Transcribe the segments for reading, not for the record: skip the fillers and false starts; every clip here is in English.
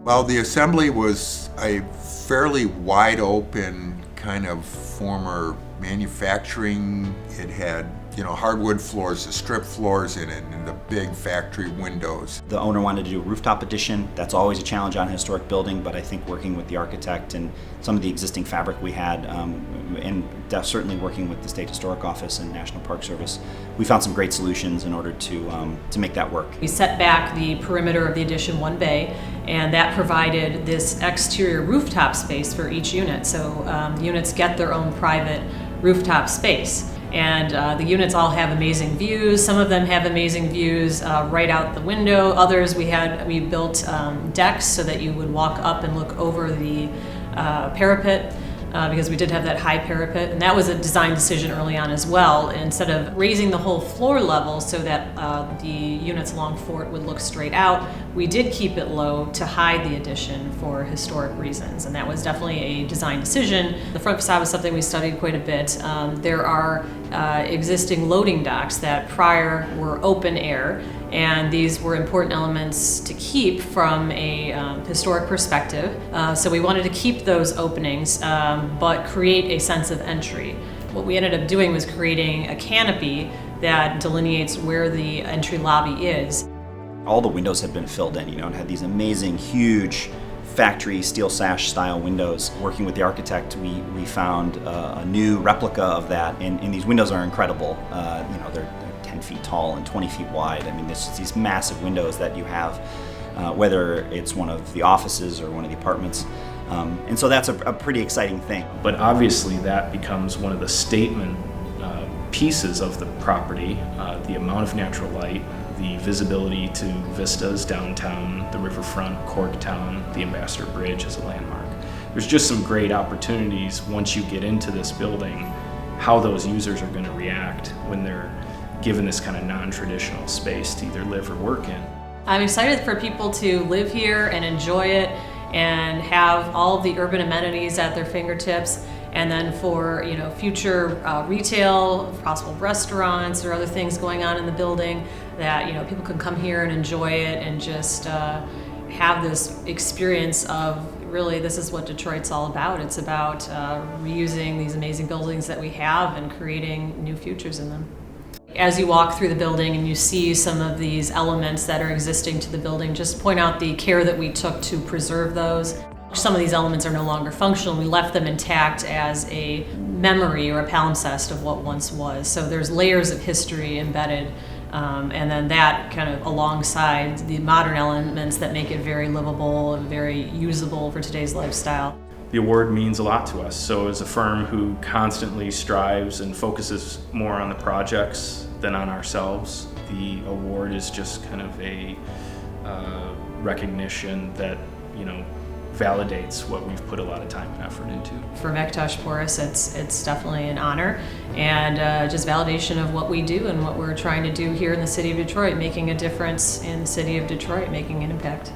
Well, the assembly was a fairly wide open kind of former manufacturing. It had, hardwood floors, the strip floors in it, and the big factory windows. The owner wanted to do a rooftop addition. That's always a challenge on a historic building, but I think working with the architect and some of the existing fabric we had, and certainly working with the State Historic Office and National Park Service, we found some great solutions in order to make that work. We set back the perimeter of the addition one bay, and that provided this exterior rooftop space for each unit. So the units get their own private rooftop space. And the units all have amazing views. Some of them have amazing views right out the window. Others we built decks so that you would walk up and look over the parapet. Because we did have that high parapet, and that was a design decision early on as well. Instead of raising the whole floor level so that the units along Fort would look straight out, we did keep it low to hide the addition for historic reasons, and that was definitely a design decision. The front facade was something we studied quite a bit. There are existing loading docks that prior were open air, and these were important elements to keep from a historic perspective. So we wanted to keep those openings, but create a sense of entry. What we ended up doing was creating a canopy that delineates where the entry lobby is. All the windows had been filled in, and had these amazing, huge factory steel sash style windows. Working with the architect, we found a new replica of that, and these windows are incredible. They're 10 feet tall and 20 feet wide. I mean, these massive windows that you have, whether it's one of the offices or one of the apartments. And so that's a pretty exciting thing. But obviously that becomes one of the statement pieces of the property, the amount of natural light, the visibility to vistas downtown, the riverfront, Corktown, the Ambassador Bridge as a landmark. There's just some great opportunities once you get into this building, how those users are going to react when they're given this kind of non-traditional space to either live or work in. I'm excited for people to live here and enjoy it and have all of the urban amenities at their fingertips, and then for future retail, possible restaurants or other things going on in the building, that people can come here and enjoy it and just have this experience of really this is what Detroit's all about. It's about reusing these amazing buildings that we have and creating new futures in them. As you walk through the building and you see some of these elements that are existing to the building, just point out the care that we took to preserve those. Some of these elements are no longer functional. We left them intact as a memory or a palimpsest of what once was. So there's layers of history embedded, and then that kind of alongside the modern elements that make it very livable and very usable for today's lifestyle. The award means a lot to us. So as a firm who constantly strives and focuses more on the projects than on ourselves, the award is just kind of a recognition that, validates what we've put a lot of time and effort into. For McIntosh, Poris, it's definitely an honor and just validation of what we do and what we're trying to do here in the city of Detroit, making a difference in the city of Detroit, making an impact.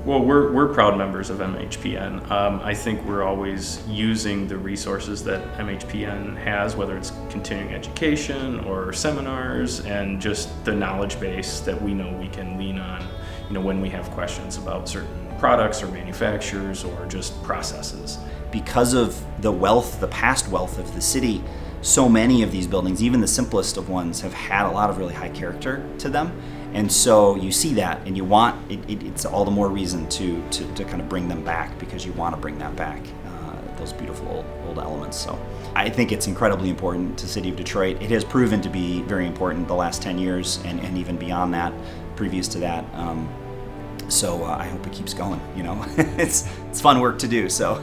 Well, we're proud members of MHPN. I think we're always using the resources that MHPN has, whether it's continuing education or seminars, and just the knowledge base that we know we can lean on, when we have questions about certain products or manufacturers or just processes. Because of the past wealth of the city, so many of these buildings, even the simplest of ones, have had a lot of really high character to them. And so you see that, and you want it's all the more reason to kind of bring them back, because you want to bring that back, those beautiful old elements. So I think it's incredibly important to the city of Detroit. It has proven to be very important the last 10 years and even beyond that, previous to that. So I hope it keeps going. It's fun work to do. So.